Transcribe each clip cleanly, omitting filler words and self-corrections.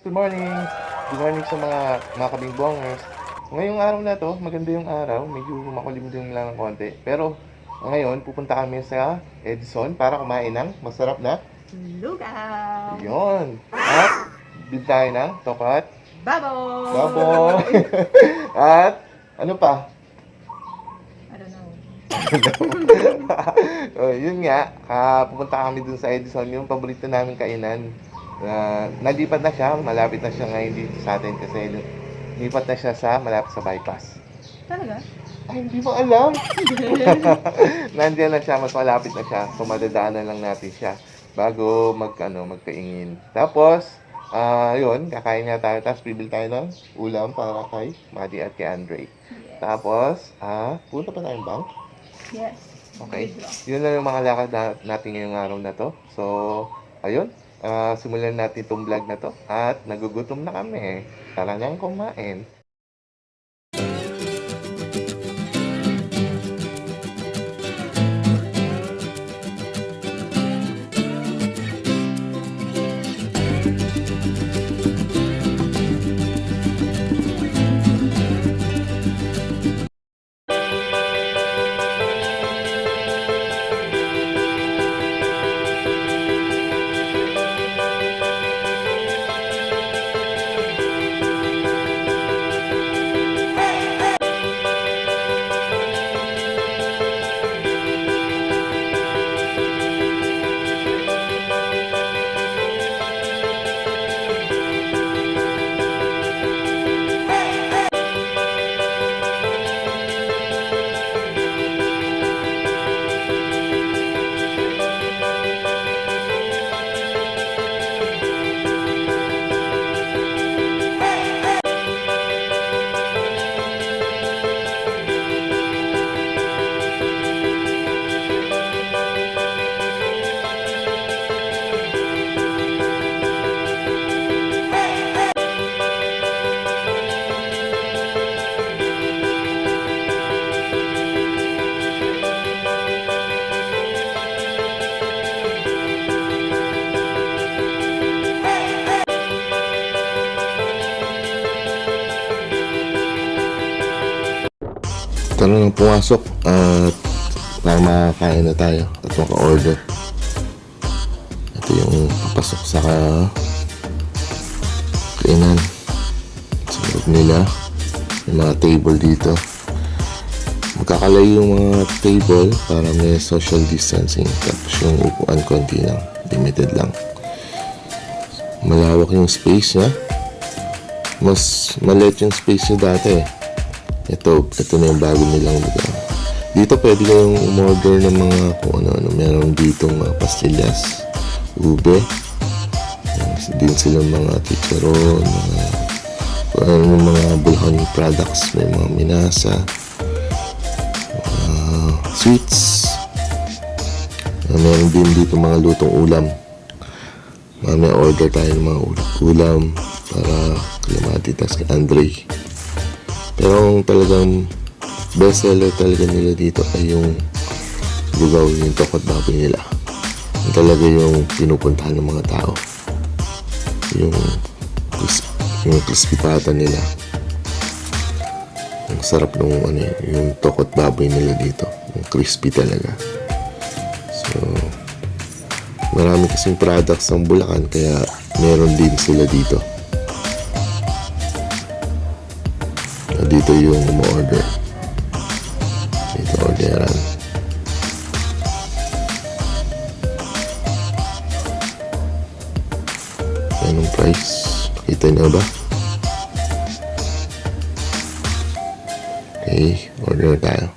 Good morning! Good morning sa mga kabingbongers. Ngayong araw na to, maganda yung araw. Medyo makulimlim lang ng konti. Pero ngayon, pupunta kami sa Edison para kumain ng masarap na Lugaw! yon. At bili tayo ng tokat, Baboy! baboy, at ano pa? I don't know. Yun nga, pupunta kami dun sa Edison, yung paborito namin kainan. Nalipat na siya, malapit na siya ngayon dito sa atin kasi lipat na siya sa malapit sa bypass. Talaga? Ay, hindi mo alam. Nandiyan na siya, mas malapit na siya. So, madadaanan lang natin siya bago magkaingin. Tapos, yun, kakain nga tayo. Tapos, bibili tayo ng ulam para kay Maddie at kay Andre. Yes. Tapos, punta pa tayong bank. Yes. Okay. Withdraw. Yun lang yung mga lakad natin ngayong araw na to. So, ayun. Simulan natin itong vlog na to. At nagugutom na kami. Tara nang kumain. Tara nang pumasok at para makakain na tayo at maka-order. Ito yung papasok sa kainan. Sa loob nila. May mga table dito. Magkakalayo yung mga table para may social distancing. Tapos yung upuan konti lang. Limited lang. Malawak yung space niya. Mas maliit yung space niya dati eh. Ito na yung bago nilang lugar. Dito pwede kayong umorder ng mga kung ano-ano. Meron dito mga pastillas, ube. Din sila mga chicharon, mga bulhan products. May mga minasa, sweets. Meron din dito mga lutong ulam. May order tayo ng mga ulam para kay Maddie tas kay Andre. Pero ang talagang best seller talaga nila dito ay yung lugaw, yung tokot baboy nila. Yung talaga yung pinupuntahan ng mga tao. Yung crispy pata nila. Ang sarap nung yung tokot baboy nila dito. Yung crispy talaga. So, marami kasing products ng Bulacan kaya meron din sila dito. Dito yung umorder. Dito orderan. Anong price? Kita nyo ba? Okay, order tayo.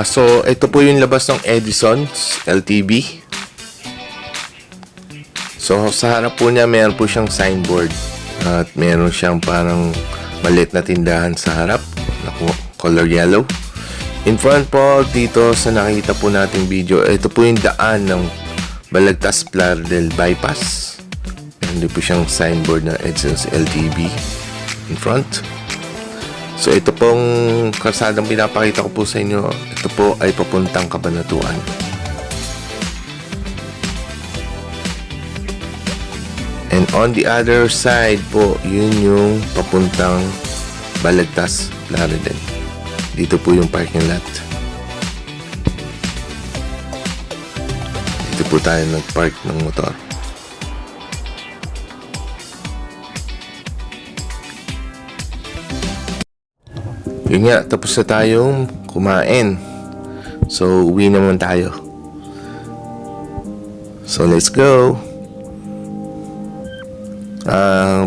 So, ito po yung labas ng Edison's LTB. So, sa harap po niya, meron po siyang signboard. At meron siyang parang maliit na tindahan sa harap. Na color yellow. In front po, dito sa nakita po nating video, ito po yung daan ng Balagtas Plaridel Bypass. Meron din po siyang signboard na Edison's LTB in front. So, ito pong kalsadang pinapakita ko po sa inyo, ito po ay papuntang Cabanatuan. And on the other side po, yun yung papuntang Balagtas, Plaridel. Dito po yung parking lot. Dito po tayo nag-park ng motor. Yun nga, tapos na tayong kumain. So, uwi naman tayo. So, let's go.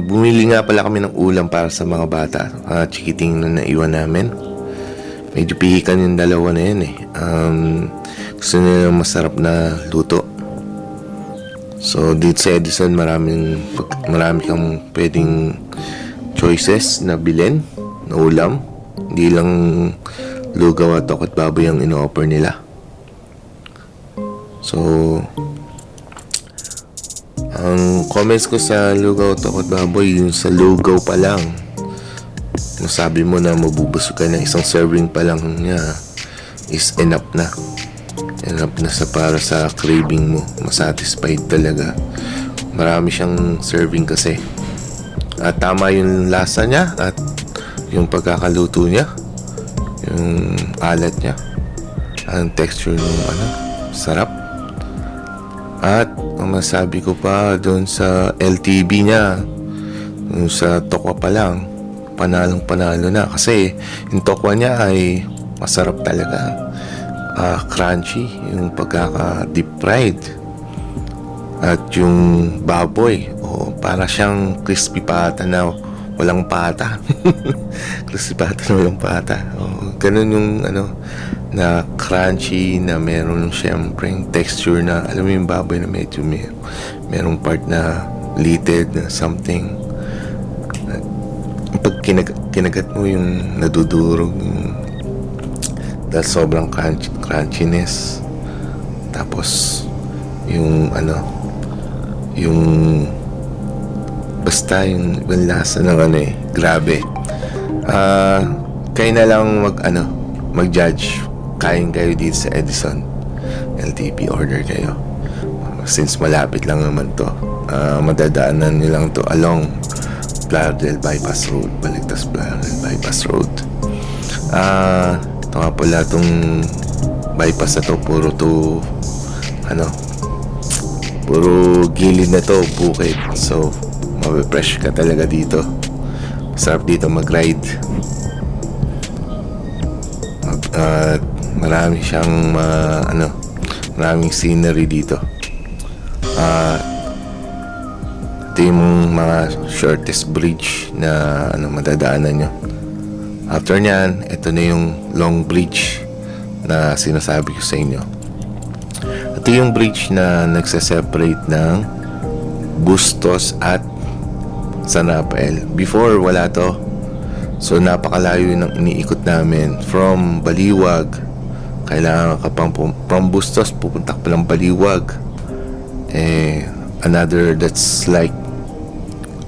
Bumili nga pala kami ng ulam para sa mga bata. Chikiting na naiwan namin. Medyo pihikan yung dalawa na yun eh. Gusto nila masarap na luto. So, dito sa Edison, marami kang pwedeng choices na bilhin na ulam. Hindi lang lugaw at tokot baboy ang ino-offer nila. So, ang comments ko sa lugaw at tokot baboy, yung sa lugaw pa lang, masabi mo na mabubusog ka na, isang serving pa lang niya is enough na. Enough na para sa craving mo. Masatisfied talaga. Marami siyang serving kasi. At tama yung lasa niya at yung pagkakaluto niya, yung alat niya, ang texture ng sarap. At ang masabi ko pa doon sa LTB niya, yung sa tokwa pa lang, panalong panalo na, kasi yung tokwa niya ay masarap talaga. Crunchy yung pagkaka deep fried. At yung baboy, para siyang crispy pata na walang pata. Crispy pata na walang pata. Ganun yung na crunchy, na meron syempre yung texture na, alam mo yung baboy na medyo merong part na litid na something. Pag kinagat mo yung nadudurog dahil sobrang crunchiness. Tapos yung yung basta yung lasa ng grabe. Kayo na lang mag-judge. Kain kayo dito sa Edison LTB, order kayo. Since malapit lang naman to, madadaanan nyo lang to along Plaridel Bypass Road, Balagtas Plaridel Bypass Road. Ito nga pala itong bypass na to, puro gilid na to, bukid. So, mabe-fresh ka talaga dito. Sarap dito mag-ride. Marami siyang maraming scenery dito. Ito yung mga shortest bridge na madadaanan nyo. After nyan, ito na yung long bridge na sinasabi ko sa inyo. Ito yung bridge na nagsaseparate ng Bustos at San Rafael. Before, wala to. So, napakalayo ng iniikot namin. From Baliwag, kailangan ka pang from Bustos, pupunta ka palang Baliwag. Another, that's like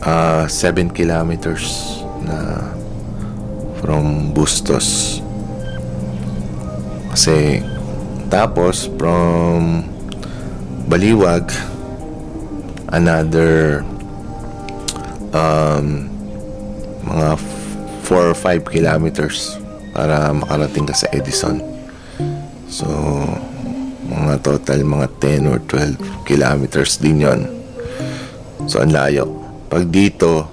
7 kilometers na from Bustos. Kasi tapos from Baliwag, another mga 4 or 5 kilometers para makarating ka sa Edison. So mga total mga 10 or 12 kilometers din yon. So ang layo. Pag dito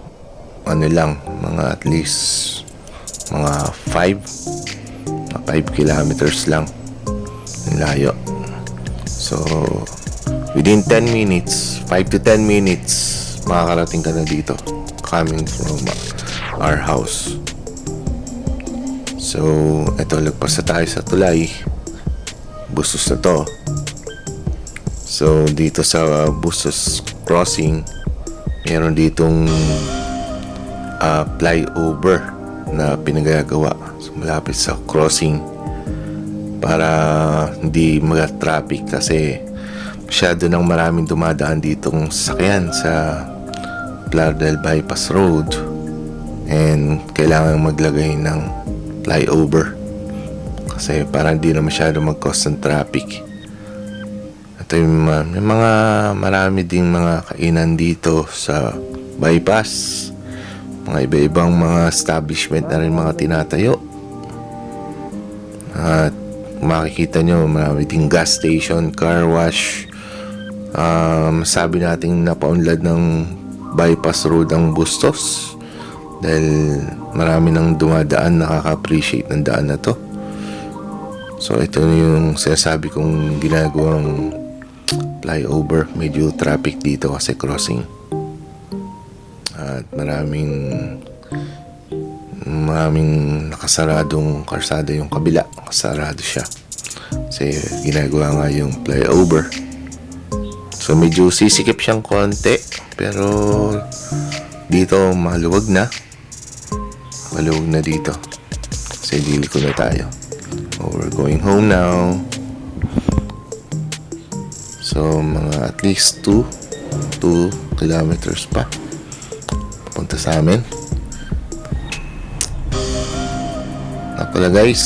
lang, mga at least mga 5 kilometers lang ang layo. So within 10 minutes, 5 to 10 minutes, makakarating ka na dito coming from our house. So eto, lagpas na tayo sa tulay. Bustos na to. So dito sa Bustos Crossing, meron ditong flyover na pinagagawa. So malapit sa crossing para hindi mag-traffic kasi masyado nang maraming dumadaan ditong sasakyan sa Plaridel Bypass Road and kailangan maglagay ng flyover kasi para hindi na masyado mag-cause ng traffic. Ito yung may mga marami ding mga kainan dito sa bypass, mga iba-ibang mga establishment na rin mga tinatayo. At makikita nyo marami ding gas station, car wash. Sabi natin napaunlad ng bypass road ang Bustos dahil marami nang dumadaan nakaka-appreciate ng daan na to. So ito yung sinasabi kong ginagawang flyover. Medyo traffic dito kasi crossing at maraming nakasaradong karsada. Yung kabila nakasarado siya kasi ginagawa nga yung flyover. So medyo sisikip siyang konti pero dito maluwag na dito kasi diliko na tayo. So we're going home now. So mga at least 2 kilometers pa punta sa amin. Pala guys,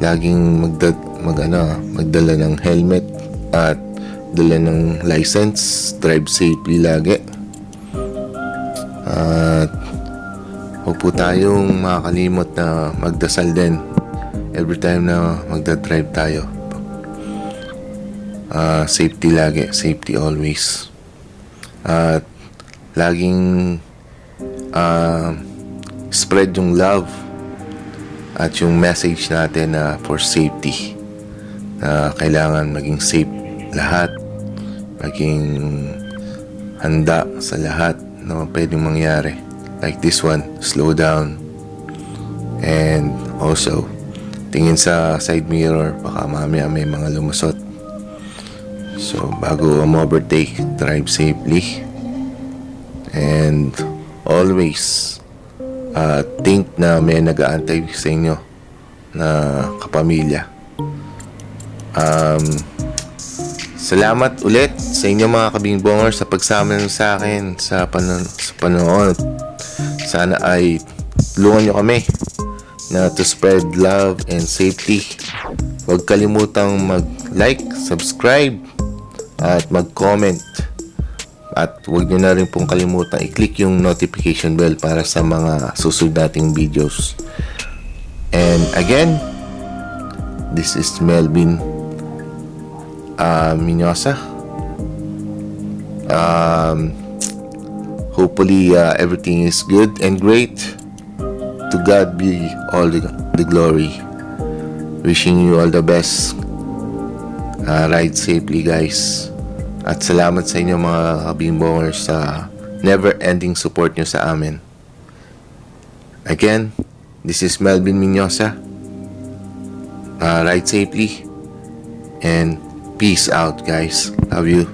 laging magdala ng helmet at dala ng license. Drive safely lagi. At huwag po tayong makakalimot na magdasal din every time na magdadrive tayo. Safety lagi, safety always. At laging spread yung love at yung message natin na for safety, na kailangan maging safe lahat, maging handa sa lahat na pwedeng mangyari. Like this one, slow down, and also tingin sa side mirror, baka mamaya may mga lumusot. So bago overtake, drive safely, and always think na may nag-aantay sa inyo na kapamilya. Salamat ulit sa inyo mga kabingbongers sa pagsama nyo sa akin sa panonood. Sana ay tulungan nyo kami na to spread love and safety. Huwag kalimutang mag-like, subscribe at mag-comment. At huwag nyo na rin pong kalimutan i-click yung notification bell para sa mga susunod nating videos. And again, this is Melvin Minyosa. Hopefully everything is good and great. To God be all the glory. Wishing you all the best. Ride safely guys. At salamat sa inyo mga kabimbongers sa never-ending support nyo sa amin. Again, this is Melvin Minyosa. Ride safely and peace out guys. Love you.